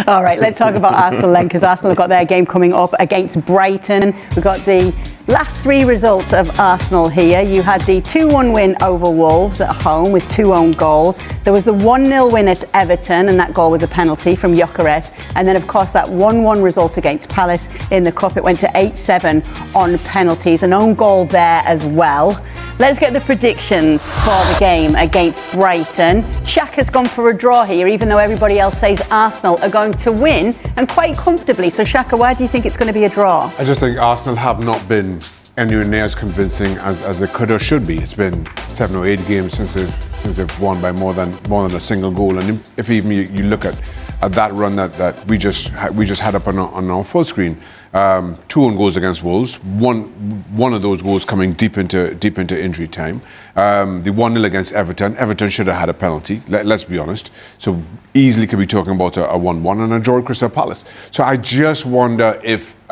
All right, let's talk about Arsenal then, because Arsenal have got their game coming up against Brighton. We've got the last three results of Arsenal here. You had the 2-1 win over Wolves at home with 2 own goals. There was the 1-0 win at Everton, and that goal was a penalty from Gyökeres. And then, of course, that 1-1 result against Palace in the Cup. It went to 8-7 on penalties. An own goal there as well. Let's get the predictions for the game against Brighton. Shaka's gone for a draw here, even though everybody else says Arsenal are going to win, and quite comfortably. So, Shaka, why do you think it's going to be a draw? I just think Arsenal have not been anywhere near as convincing as they could or should be. It's been 7 or 8 games since they've won by more than a single goal. And if even you look at that run that we just had up on our full screen, 2 own goals against Wolves. One of those goals coming deep into injury time. The 1-0 against Everton. Everton should have had a penalty. Let's be honest. So easily could be talking about a 1-1 and a draw at Crystal Palace. So I just wonder if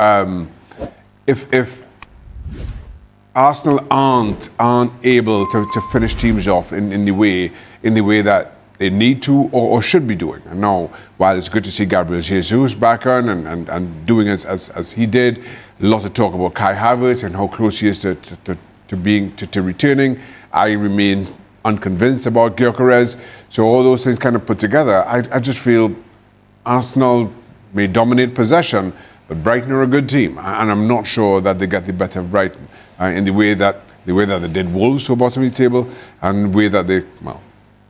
Arsenal aren't able to finish teams off in the way that they need to or should be doing. And now, while it's good to see Gabriel Jesus back on and doing as he did, a lot of talk about Kai Havertz and how close he is to returning. I remain unconvinced about Gyökeres. So all those things kind of put together, I just feel Arsenal may dominate possession, but Brighton are a good team, and I'm not sure that they get the better of Brighton in the way that they did Wolves, who are bottom of the table, and the way that they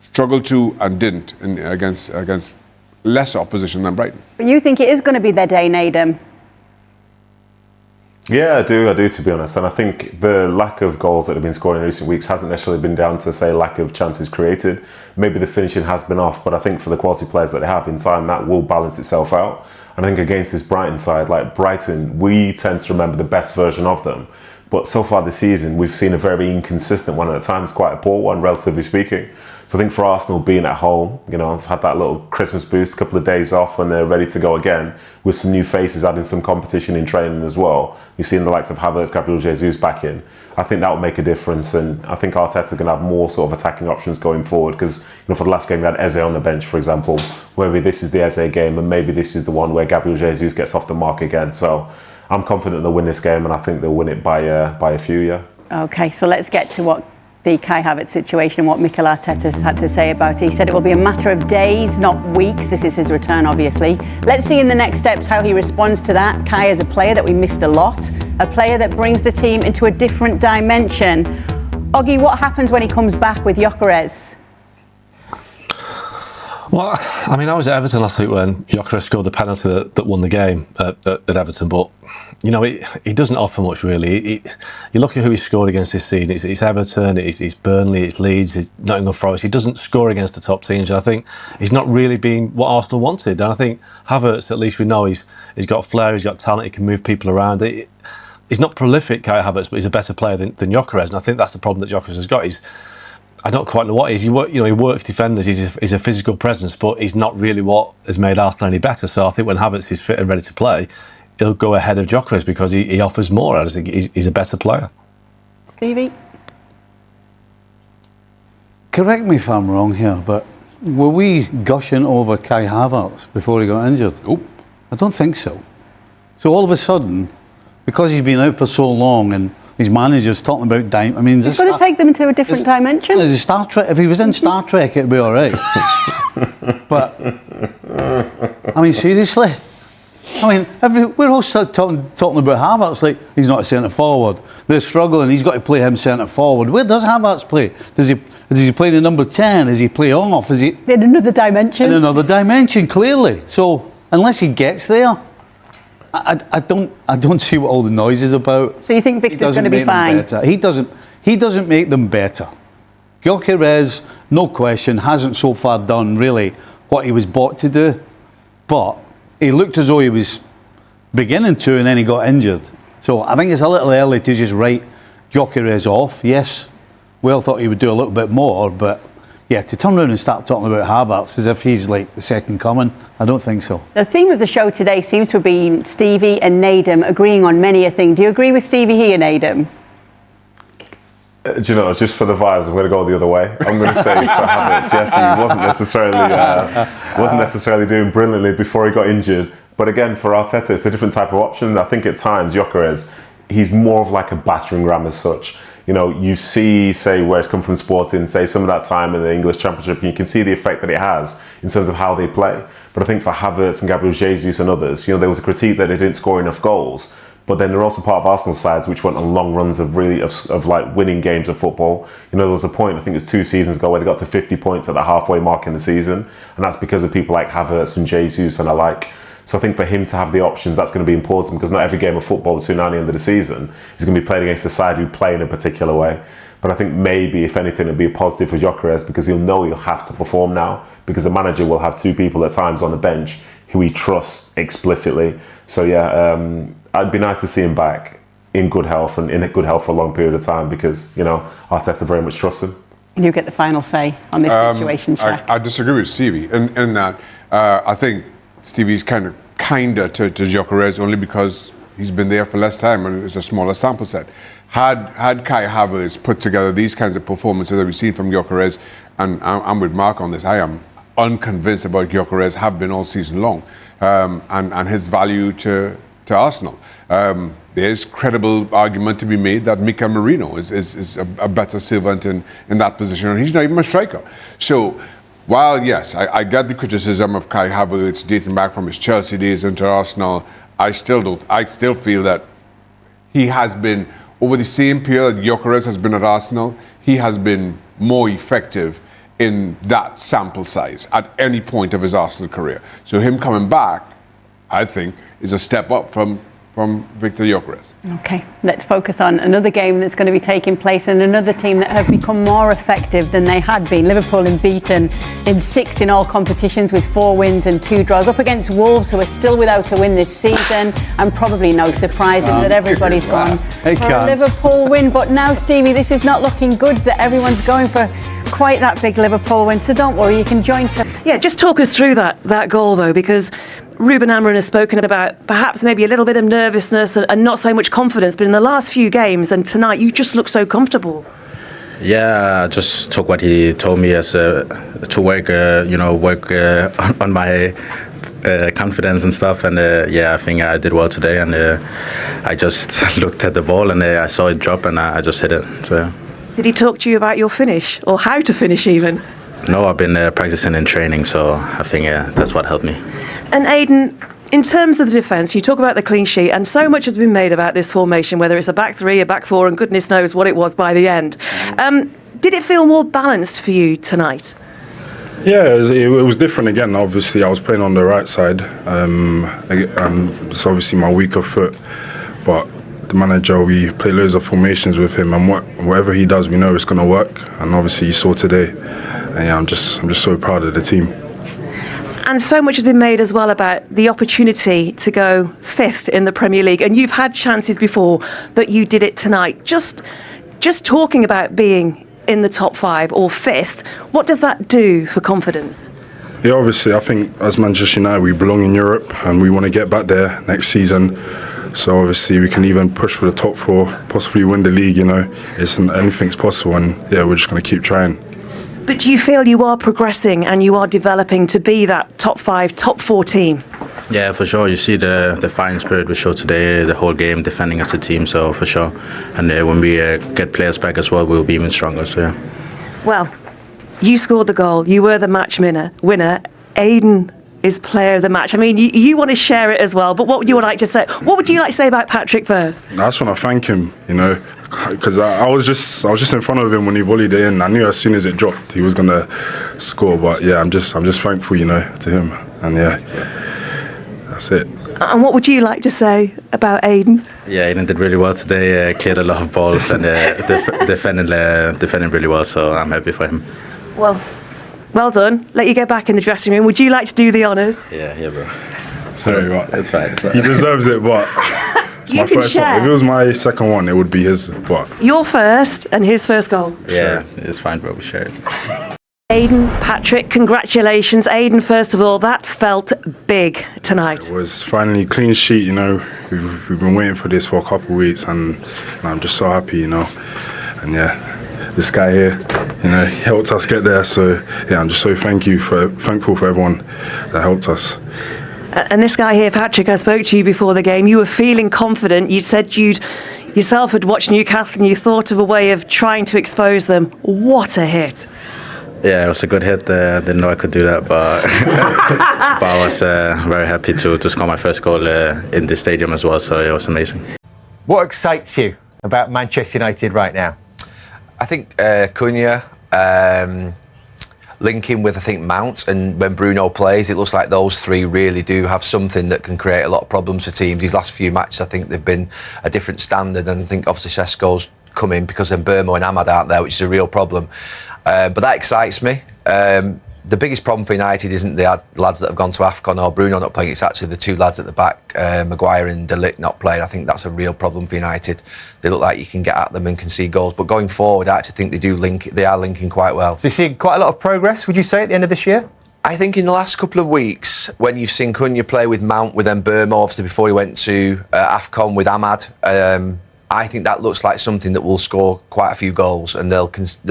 struggled to and didn't against lesser opposition than Brighton. But you think it is going to be their day, Nadem? Yeah, I do, to be honest. And I think the lack of goals that have been scored in recent weeks hasn't necessarily been down to, say, lack of chances created. Maybe the finishing has been off, but I think for the quality players that they have in time, that will balance itself out. And I think against this Brighton side, like Brighton, we tend to remember the best version of them. But so far this season, we've seen a very inconsistent one, and at times quite a poor one, relatively speaking. So I think for Arsenal being at home, I've had that little Christmas boost, a couple of days off, and they're ready to go again with some new faces, adding some competition in training as well. You've seen the likes of Havertz, Gabriel Jesus back in. I think that will make a difference, and I think Arteta's going to have more sort of attacking options going forward, because for the last game we had Eze on the bench, for example. Maybe this is the Eze game, and maybe this is the one where Gabriel Jesus gets off the mark again. So I'm confident they'll win this game, and I think they'll win it by a few, yeah. OK, so let's get to what the Kai Havertz situation and what Mikel Arteta's had to say about it. He said it will be a matter of days, not weeks. This is his return, obviously. Let's see in the next steps how he responds to that. Kai is a player that we missed a lot, a player that brings the team into a different dimension. Oggy, what happens when he comes back with Gyökeres? Well, I mean, I was at Everton last week when Gyökeres scored the penalty that won the game at Everton, but he doesn't offer much really. You look at who he scored against this season. It's Everton, it's Burnley, it's Leeds, it's Nottingham Forest. He doesn't score against the top teams. And I think he's not really been what Arsenal wanted. And I think Havertz, at least we know he's got flair, he's got talent, he can move people around. He's not prolific, Kai Havertz, but he's a better player than Gyökeres. And I think that's the problem that Gyökeres has got. I don't quite know what it is. He works defenders. He's a physical presence, but he's not really what has made Arsenal any better. So I think when Havertz is fit and ready to play, he'll go ahead of Gyökeres because he offers more. I just think he's a better player. Stevie? Correct me if I'm wrong here, but were we gushing over Kai Havertz before he got injured? Nope. I don't think so. So all of a sudden, because he's been out for so long and his manager's talking about time. I mean, he's got to take them into a different dimension. There's a Star Trek. If he was in Star Trek, it'd be all right. But I mean, seriously. I mean, we're all talking about Havertz like he's not a centre forward. They're struggling. He's got to play him centre forward. Where does Havertz play? Does he play the number 10? Does he play off? Is he in another dimension? In another dimension, clearly. So unless he gets there, I don't see what all the noise is about. So you think Victor's going to be fine? He doesn't make them better. Gyökeres, no question, hasn't so far done really what he was bought to do, but he looked as though he was beginning to, and then he got injured. So I think it's a little early to just write Gyökeres off. Yes, Will thought he would do a little bit more, but yeah, to turn around and start talking about Havertz as if he's like the second coming, I don't think so. The theme of the show today seems to have been Stevie and Nadem agreeing on many a thing. Do you agree with Stevie here, Nadem? Do you know, just for the vibes, I'm going to go the other way. I'm going to say for Havertz, yes, he wasn't necessarily doing brilliantly before he got injured. But again, for Arteta, it's a different type of option. I think at times, Gyökeres, he's more of like a battering ram as such. You know, you see, say, where it's come from Sporting, say, some of that time in the English Championship, and you can see the effect that it has in terms of how they play. But I think for Havertz and Gabriel Jesus and others, you know, there was a critique that they didn't score enough goals. But then they're also part of Arsenal sides which went on long runs of like winning games of football. You know, there was a point, I think it was 2 seasons ago, where they got to 50 points at the halfway mark in the season. And that's because of people like Havertz and Jesus and alike. So I think for him to have the options, that's going to be important, because not every game of football between now and the end of the season is going to be played against a side who play in a particular way. But I think maybe, if anything, it'll be a positive for Gyökeres, because he'll know he'll have to perform now, because the manager will have 2 people at times on the bench who he trusts explicitly. So yeah, it'd be nice to see him back in good health, and in good health for a long period of time, because, you know, Arteta very much trusts him. You get the final say on this situation, Shaq. I disagree with Stevie in that I think Stevie's kinder to Gyökeres only because he's been there for less time and it's a smaller sample set. Had Kai Havertz put together these kinds of performances that we've seen from Gyökeres, and I'm with Mark on this, I am unconvinced about Gyökeres, have been all season long, and his value to Arsenal. There's credible argument to be made that Mikel Merino is a better servant in that position, and he's not even a striker. So while, yes, I get the criticism of Kai Havertz dating back from his Chelsea days into Arsenal, I still feel that he has been, over the same period that Gyökeres has been at Arsenal, he has been more effective in that sample size at any point of his Arsenal career. So him coming back, I think, is a step up from Victor Gyökeres. Okay, let's focus on another game that's going to be taking place, and another team that have become more effective than they had been. Liverpool unbeaten in 6 in all competitions with 4 wins and 2 draws, up against Wolves, who are still without a win this season, and probably no surprising that everybody's gone for a Liverpool win. But now, Stevie, this is not looking good, that everyone's going for quite that big Liverpool win, so don't worry, you can join to... Yeah, just talk us through that goal, though, because Ruben Amorim has spoken about perhaps maybe a little bit of nervousness and not so much confidence, but in the last few games and tonight, you just look so comfortable. Yeah, just took what he told me as to work on my confidence and stuff, and I think I did well today, and I just looked at the ball and I saw it drop and I just hit it. So. Did he talk to you about your finish, or how to finish even? No, I've been practicing in training, so I think that's what helped me. And Aidan, in terms of the defence, you talk about the clean sheet, and so much has been made about this formation, whether it's a back 3, a back 4, and goodness knows what it was by the end. Did it feel more balanced for you tonight? Yeah, it was different again. Obviously, I was playing on the right side. It's obviously my weaker foot, but the manager, we play loads of formations with him, and whatever he does, we know it's going to work. And obviously, you saw today, and yeah, I'm just so proud of the team. And so much has been made as well about the opportunity to go 5th in the Premier League, and you've had chances before, but you did it tonight. Just talking about being in the top 5 or 5th, what does that do for confidence? Yeah, obviously, I think as Manchester United, we belong in Europe, and we want to get back there next season. So obviously we can even push for the top 4, possibly win the league, you know. Anything's possible, and yeah, we're just going to keep trying. But do you feel you are progressing and you are developing to be that top 5, top 4 team? Yeah, for sure. You see the fighting spirit we showed today, the whole game, defending as a team, so for sure. And when we get players back as well, we'll be even stronger, so yeah. Well, you scored the goal, you were the match winner. Aidan is player of the match. I mean, you want to share it as well, but what would you like to say? What would you like to say about Patrick first? I just want to thank him, you know, because I was just in front of him when he volleyed it in. I knew as soon as it dropped, he was gonna score. But yeah, I'm just thankful, you know, to him, and yeah, that's it. And what would you like to say about Aidan? Yeah, Aidan did really well today. Cleared a lot of balls and defending really well. So I'm happy for him. Well done. Let you go back in the dressing room. Would you like to do the honours? Yeah, bro. Sorry, but it's fine. He deserves it, but it's my first one. If it was my second one, it would be his. But your first and his first goal. Yeah, it's fine, bro. We share it. Aidan, Patrick, congratulations. Aidan, first of all, that felt big tonight. It was finally a clean sheet, you know. We've been waiting for this for a couple of weeks, and I'm just so happy, you know. And yeah. this guy here, you know, he helped us get there. So yeah, I'm just so thankful for everyone that helped us. And this guy here, Patrick, I spoke to you before the game. You were feeling confident. You said you yourself had watched Newcastle and you thought of a way of trying to expose them. What a hit. Yeah, it was a good hit. Didn't know I could do that, but, but I was very happy to score my first goal in the stadium as well, so it was amazing. What excites you about Manchester United right now? I think Cunha, linking with, I think, Mount, and when Bruno plays, it looks like those three really do have something that can create a lot of problems for teams. These last few matches, I think they've been a different standard, and I think obviously Sesko's come in because then Burmo and Ahmad aren't there, which is a real problem. But that excites me. The biggest problem for United isn't the lads that have gone to AFCON or Bruno not playing, it's actually the two lads at the back, Maguire and De Ligt not playing. I think that's a real problem for United. They look like you can get at them and concede goals, but going forward, I actually think they are linking quite well. So you see quite a lot of progress, would you say, at the end of this year? I think in the last couple of weeks, when you've seen Cunha play with Mount, with Burmo, obviously before he went to AFCON with Ahmad, I think that looks like something that will score quite a few goals and they'll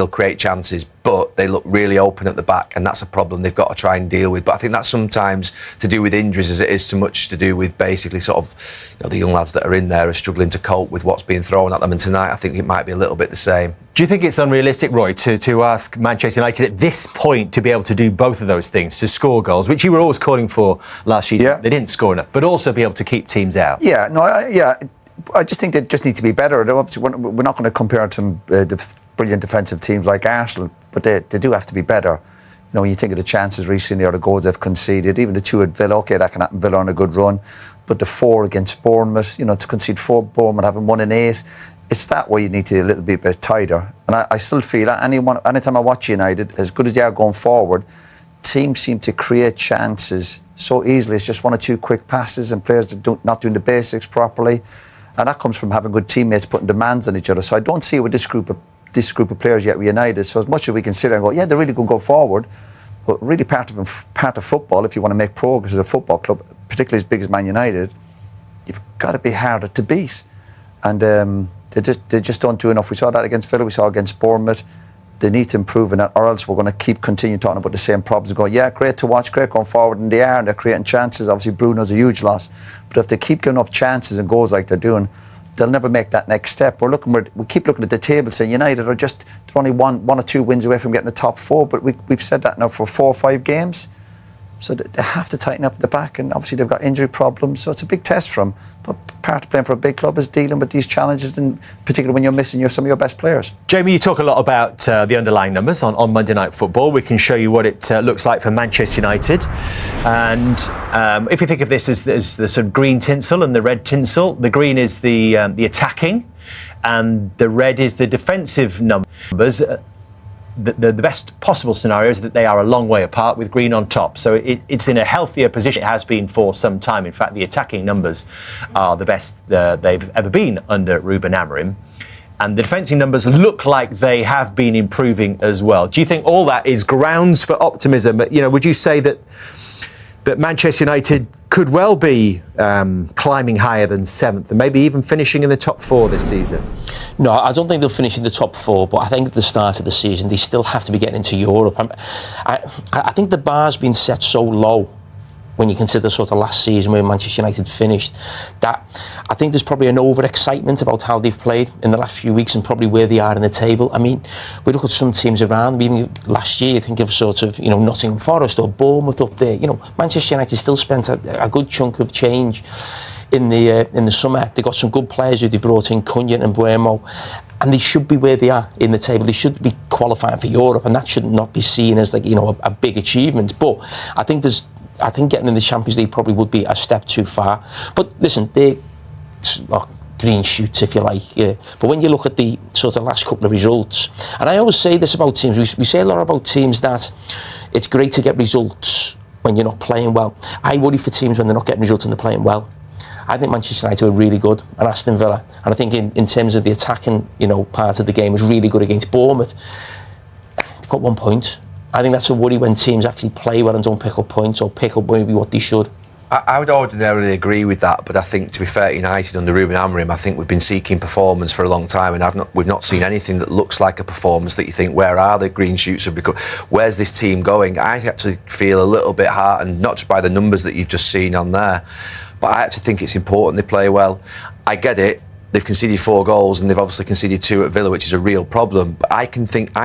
create chances, but they look really open at the back, and that's a problem they've got to try and deal with. But I think that's sometimes to do with injuries as it is so much to do with basically sort of, you know, the young lads that are in there are struggling to cope with what's being thrown at them, and tonight I think it might be a little bit the same. Do you think it's unrealistic, Roy, to ask Manchester United at this point to be able to do both of those things, to score goals, which you were always calling for last season? Yeah. They didn't score enough, but also be able to keep teams out? Yeah, no, I just think they just need to be better. Obviously, we're not going to compare to the brilliant defensive teams like Arsenal, but they do have to be better. You know, when you think of the chances recently or the goals they've conceded, even the two at Villa, okay, that can happen. Villa on a good run, but the 4 against Bournemouth, you know, to concede 4, Bournemouth having 1 in 8, it's that way you need to be a little bit tighter. And I still feel that anytime I watch United, as good as they are going forward, teams seem to create chances so easily. It's just 1 or 2 quick passes and players that not doing the basics properly. And that comes from having good teammates putting demands on each other. So I don't see it with this group of players yet with United. So as much as we can sit there and go, yeah, they're really going to go forward, but really part of football, if you want to make progress as a football club, particularly as big as Man United, you've got to be harder to beat. And they just don't do enough. We saw that against Villa, we saw against Bournemouth. They need to improve in that, or else we're going to continue talking about the same problems and going, yeah, great to watch, great going forward, and they are, and they're creating chances. Obviously, Bruno's a huge loss. But if they keep giving up chances and goals like they're doing, they'll never make that next step. We keep looking at the table saying United are just only one or 2 wins away from getting the top 4, but we've said that now for 4 or 5 games. So they have to tighten up at the back, and obviously they've got injury problems, so it's a big test for them. But part of playing for a big club is dealing with these challenges, and particularly when you're missing some of your best players. Jamie, you talk a lot about the underlying numbers on Monday Night Football. We can show you what it looks like for Manchester United. And if you think of this as the sort of green tinsel and the red tinsel, the green is the attacking and the red is the defensive numbers. The best possible scenario is that they are a long way apart with green on top. So it's in a healthier position. It has been for some time. In fact, the attacking numbers are the best they've ever been under Ruben Amorim. And the defensive numbers look like they have been improving as well. Do you think all that is grounds for optimism? You know, would you say that Manchester United could well be climbing higher than 7th and maybe even finishing in the top 4 this season? No, I don't think they'll finish in the top 4, but I think at the start of the season they still have to be getting into Europe. I think the bar's been set so low when you consider sort of last season where Manchester United finished, that I think there's probably an over-excitement about how they've played in the last few weeks and probably where they are in the table. I mean, we look at some teams around, even last year, think of sort of, you know, Nottingham Forest or Bournemouth up there. You know, Manchester United still spent a good chunk of change in the summer. They've got some good players who they've brought in, Cunha and Burmo, and they should be where they are in the table. They should be qualifying for Europe, and that should not be seen as, like, you know, a big achievement. But I think getting in the Champions League probably would be a step too far. But listen, they're green shoots, if you like. But when you look at the sort of last couple of results, and I always say this about teams, we say a lot about teams that it's great to get results when you're not playing well. I worry for teams when they're not getting results and they're playing well. I think Manchester United were really good at Aston Villa, and I think in terms of the attacking, you know, part of the game was really good against Bournemouth. They've got 1 point. I think that's a worry when teams actually play well and don't pick up points or pick up maybe what they should. I would ordinarily agree with that, but I think, to be fair to United under Ruben Amorim, I think we've been seeking performance for a long time, and we've not seen anything that looks like a performance that you think, where are the green shoots of where's this team going? I actually feel a little bit heartened, not just by the numbers that you've just seen on there, but I actually think it's important they play well. I get it. They've conceded 4 goals and they've obviously conceded 2 at Villa, which is a real problem. But I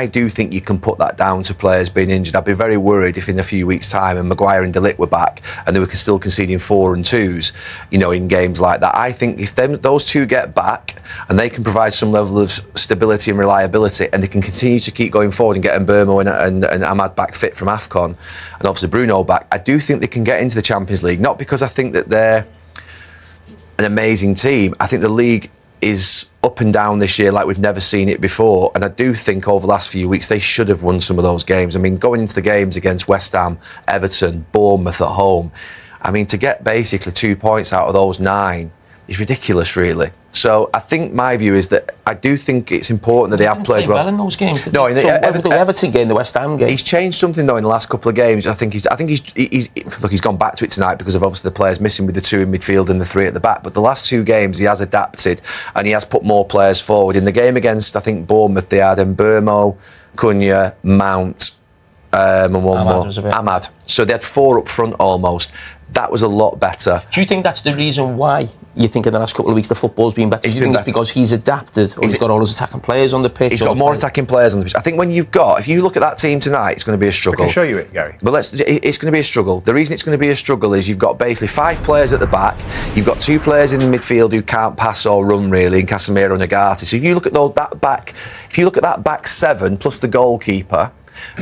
do think you can put that down to players being injured. I'd be very worried if in a few weeks' time and Maguire and De Ligt were back and they were still conceding 4 and 2s, in games like that. I think if those 2 get back and they can provide some level of stability and reliability, and they can continue to keep going forward and getting Burmo and Ahmad back fit from AFCON, and obviously Bruno back, I do think they can get into the Champions League. Not because I think that they're an amazing team. I think the league is up and down this year like we've never seen it before, and I do think over the last few weeks they should have won some of those games. I mean, going into the games against West Ham, Everton, Bournemouth at home, I mean, to get basically 2 points out of those 9 is ridiculous, really. So I think my view is that I do think it's important that they have played well in those games. No, in the Everton game, the West Ham game. He's changed something though in the last couple of games. I think he's gone back to it tonight because of obviously the players missing with the 2 in midfield and the 3 at the back. But the last 2 games he has adapted and he has put more players forward. In the game against I think Bournemouth, they had Mbeumo, Cunha, Mount, and one more, Ahmad. So they had 4 up front almost. That was a lot better. Do you think that's the reason why you think in the last couple of weeks the football's been better? Do you think it's because he's adapted, or he's got all his attacking players on the pitch? He's got more attacking players on the pitch. I think if you look at that team tonight, it's going to be a struggle. I can show you it, Gary. But it's going to be a struggle. The reason it's going to be a struggle is you've got basically 5 players at the back. You've got 2 players in the midfield who can't pass or run really, in Casemiro and Agati. So if you look at that back 7 plus the goalkeeper,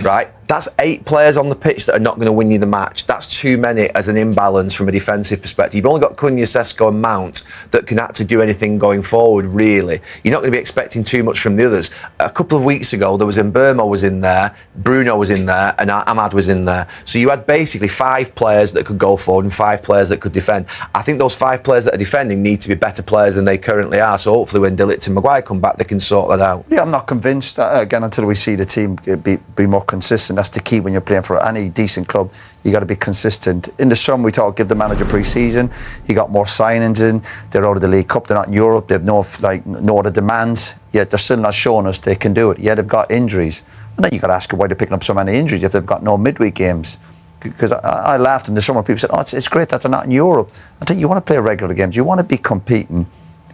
right, that's 8 players on the pitch that are not going to win you the match. That's too many as an imbalance from a defensive perspective. You've only got Cunha, Sesko and Mount that can actually do anything going forward, really. You're not going to be expecting too much from the others. A couple of weeks ago, there was Mbeumo was in there, Bruno was in there, and Ahmad was in there. So you had basically 5 players that could go forward and 5 players that could defend. I think those 5 players that are defending need to be better players than they currently are. So hopefully when De Ligt and Maguire come back, they can sort that out. Yeah, I'm not convinced, again, until we see the team be more consistent. That's the key when you're playing for any decent club. You got to be consistent. In the summer, we talk give the manager pre-season. He got more signings in. They're out of the League Cup. They're not in Europe. They have no other demands. Yet they're still not showing us they can do it. Yet they've got injuries. And then you got to ask why they're picking up so many injuries if they've got no midweek games. Because I laughed in the summer. People said, "Oh, it's great that they're not in Europe." I think you want to play regular games. You want to be competing,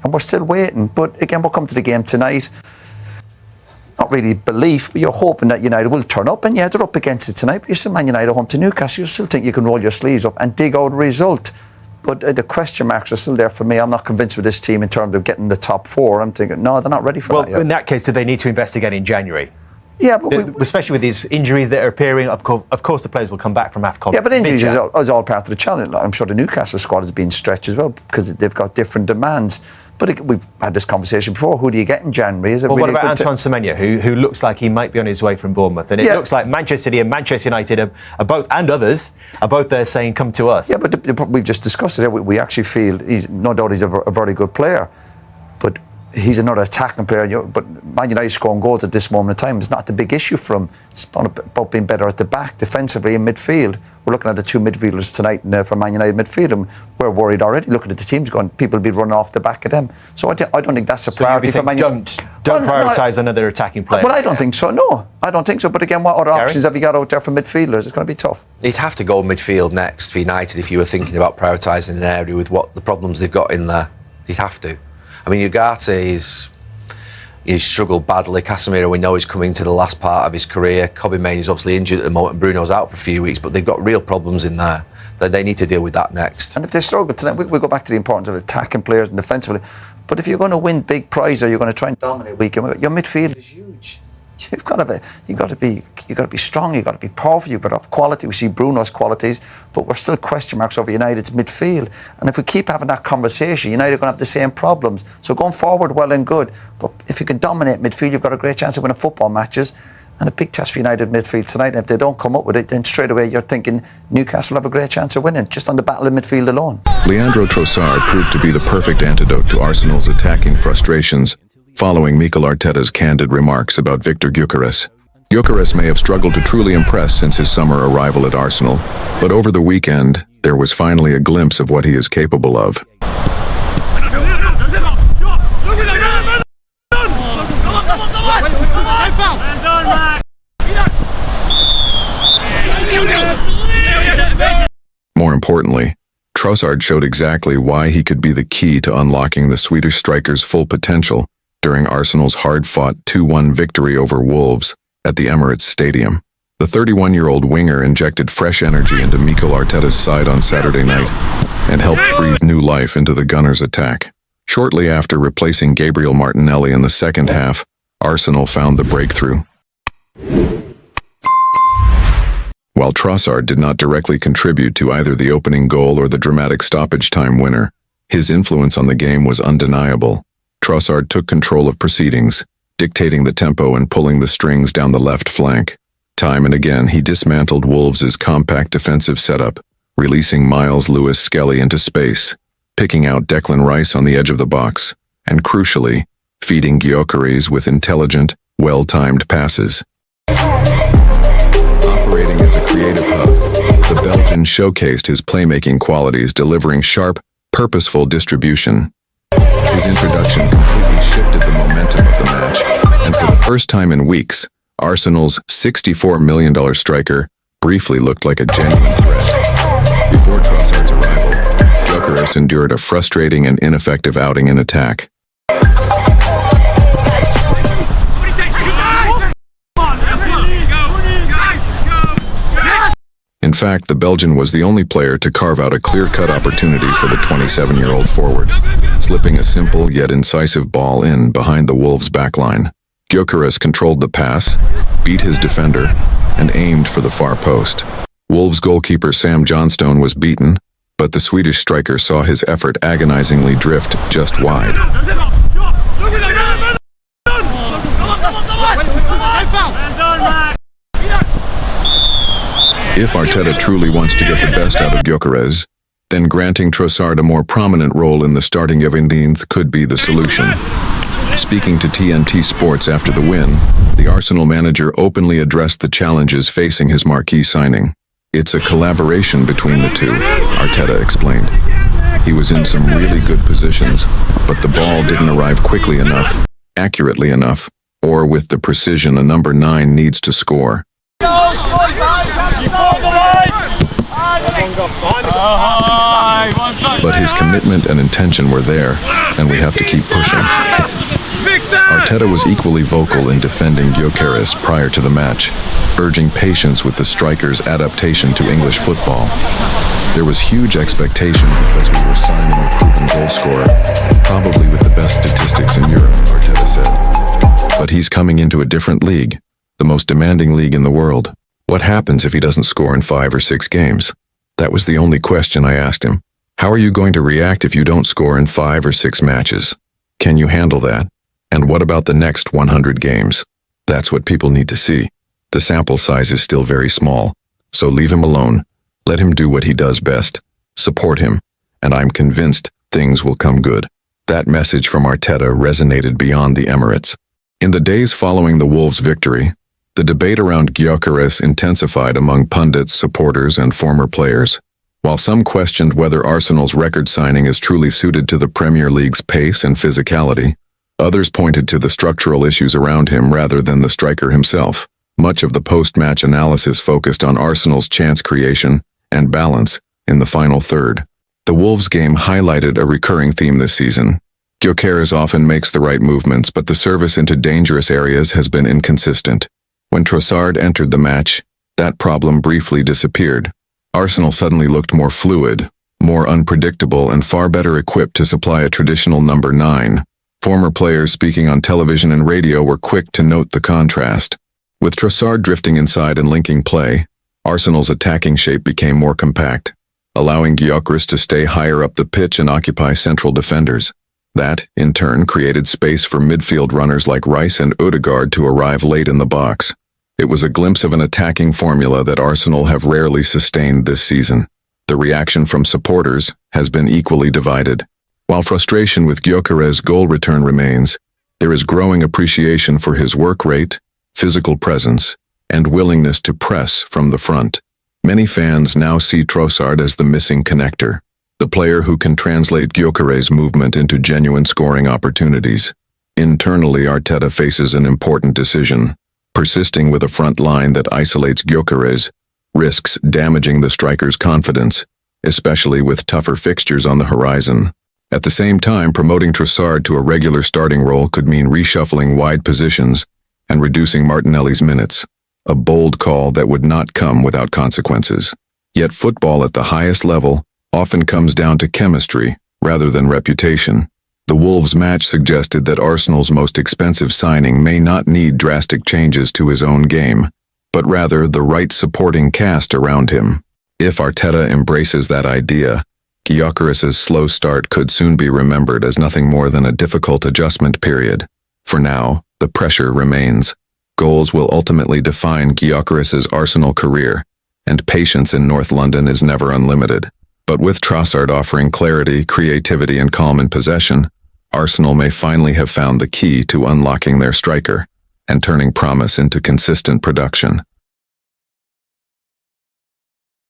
and we're still waiting. But again, we'll come to the game tonight. Not really belief, but you're hoping that United will turn up. And yeah, they're up against it tonight, but you're still Man United home to Newcastle. You still think you can roll your sleeves up and dig out a result. But the question marks are still there for me. I'm not convinced with this team in terms of getting the top 4. I'm thinking, no, they're not ready for that yet. Well, in that case, do they need to investigate in January? Yeah, but especially with these injuries that are appearing, of course the players will come back from AFCON. Yeah, but injuries is all part of the challenge. I'm sure the Newcastle squad has been stretched as well because they've got different demands. But we've had this conversation before. Who do you get in January? Is it what about Antoine Semenyo, who looks like he might be on his way from Bournemouth? And it looks like Manchester City and Manchester United are both, and others, are both there saying, come to us. Yeah, but we've just discussed it. We actually feel no doubt he's a very good player. But he's another attacking player. But Man United scoring goals at this moment in time is not the big issue for him. It's about being better at the back, defensively in midfield. We're looking at the 2 midfielders tonight for Man United midfield, and we're worried already. Looking at the teams going, people will be running off the back of them. So I don't think that's a priority for Man United. Don't prioritise another attacking player. Well, I don't think so. No, I don't think so. But again, what other options have you got out there for midfielders? It's going to be tough. You'd have to go midfield next for United if you were thinking about prioritising an area with what the problems they've got in there. You'd have to. I mean, Ugarte he's struggled badly. Casemiro, we know, is coming to the last part of his career. Kobe Mainoo's obviously injured at the moment, and Bruno's out for a few weeks, but they've got real problems in there. They need to deal with that next. And if they struggle tonight, we go back to the importance of attacking players and defensively. But if you're going to win big prizes, or you're going to try and dominate weekend, your midfield is huge. You've got to be strong. You've got to be powerful. You've got to have quality. We see Bruno's qualities, but we're still question marks over United's midfield. And if we keep having that conversation, United are going to have the same problems. So going forward, well and good. But if you can dominate midfield, you've got a great chance of winning football matches. And a big test for United midfield tonight. And if they don't come up with it, then straight away you're thinking Newcastle have a great chance of winning just on the battle of midfield alone. Leandro Trossard proved to be the perfect antidote to Arsenal's attacking frustrations, following Mikel Arteta's candid remarks about Victor Gyökeres. Gyökeres may have struggled to truly impress since his summer arrival at Arsenal, but over the weekend, There was finally a glimpse of what he is capable of. More importantly, Trossard showed exactly why he could be the key to unlocking the Swedish striker's full potential during Arsenal's hard-fought 2-1 victory over Wolves at the Emirates Stadium. The 31-year-old winger injected fresh energy into Mikel Arteta's side on Saturday night and helped breathe new life into the Gunners' attack. Shortly after replacing Gabriel Martinelli in the second half, Arsenal found the breakthrough. While Trossard did not directly contribute to either the opening goal or the dramatic stoppage time winner, his influence on the game was undeniable. Trossard took control of proceedings, dictating the tempo and pulling the strings down the left flank. Time and again, he dismantled Wolves' compact defensive setup, releasing Miles Lewis-Skelly into space, picking out Declan Rice on the edge of the box, and crucially, feeding Gyökeres with intelligent, well-timed passes. Operating as a creative hub, the Belgian showcased his playmaking qualities, delivering sharp, purposeful distribution. His introduction completely shifted the momentum of the match, and for the first time in weeks, Arsenal's $64 million striker briefly looked like a genuine threat. Before Trossard's arrival, Gyökeres endured a frustrating and ineffective outing in attack. In fact, the Belgian was the only player to carve out a clear-cut opportunity for the 27-year-old forward, slipping a simple yet incisive ball in behind the Wolves' backline. Gyökeres controlled the pass, beat his defender, and aimed for the far post. Wolves goalkeeper Sam Johnstone was beaten, but the Swedish striker saw his effort agonizingly drift just wide. If Arteta truly wants to get the best out of Gyökeres, then granting Trossard a more prominent role in the starting 11th could be the solution. Speaking to TNT Sports after the win, the Arsenal manager openly addressed the challenges facing his marquee signing. "It's a collaboration between the two," Arteta explained. "He was in some really good positions, but the ball didn't arrive quickly enough, accurately enough, or with the precision a number 9 needs to score." But his commitment and intention were there, and we have to keep pushing. Arteta was equally vocal in defending Gyökeres prior to the match, urging patience with the striker's adaptation to English football. "There was huge expectation because we were signing a proven goal scorer, probably with the best statistics in Europe," Arteta said. "But he's coming into a different league, the most demanding league in the world. What happens if he doesn't score in 5 or 6 games? That was the only question I asked him. How are you going to react if you don't score in 5 or 6 matches? Can you handle that? And what about the next 100 games? That's what people need to see. The sample size is still very small, so leave him alone. Let him do what he does best. Support him, and I'm convinced things will come good." That message from Arteta resonated beyond the Emirates. In the days following the Wolves' victory, the debate around Gyökeres intensified among pundits, supporters, and former players. While some questioned whether Arsenal's record signing is truly suited to the Premier League's pace and physicality, others pointed to the structural issues around him rather than the striker himself. Much of the post-match analysis focused on Arsenal's chance creation and balance in the final third. The Wolves game highlighted a recurring theme this season. Gyökeres often makes the right movements, but the service into dangerous areas has been inconsistent. When Trossard entered the match, that problem briefly disappeared. Arsenal suddenly looked more fluid, more unpredictable, and far better equipped to supply a traditional number 9. Former players speaking on television and radio were quick to note the contrast. With Trossard drifting inside and linking play, Arsenal's attacking shape became more compact, allowing Gyökeres to stay higher up the pitch and occupy central defenders. That, in turn, created space for midfield runners like Rice and Ødegaard to arrive late in the box. It was a glimpse of an attacking formula that Arsenal have rarely sustained this season. The reaction from supporters has been equally divided. While frustration with Gyökeres' goal return remains, there is growing appreciation for his work rate, physical presence, and willingness to press from the front. Many fans now see Trossard as the missing connector, the player who can translate Gyökeres' movement into genuine scoring opportunities. Internally, Arteta faces an important decision. Persisting with a front line that isolates Gyökeres risks damaging the striker's confidence, especially with tougher fixtures on the horizon. At the same time, promoting Trossard to a regular starting role could mean reshuffling wide positions and reducing Martinelli's minutes, a bold call that would not come without consequences. Yet football at the highest level often comes down to chemistry rather than reputation. The Wolves match suggested that Arsenal's most expensive signing may not need drastic changes to his own game, but rather the right supporting cast around him. If Arteta embraces that idea, Gyökeres' slow start could soon be remembered as nothing more than a difficult adjustment period. For now, the pressure remains. Goals will ultimately define Gyökeres' Arsenal career, and patience in North London is never unlimited. But with Trossard offering clarity, creativity, and calm in possession, Arsenal may finally have found the key to unlocking their striker and turning promise into consistent production.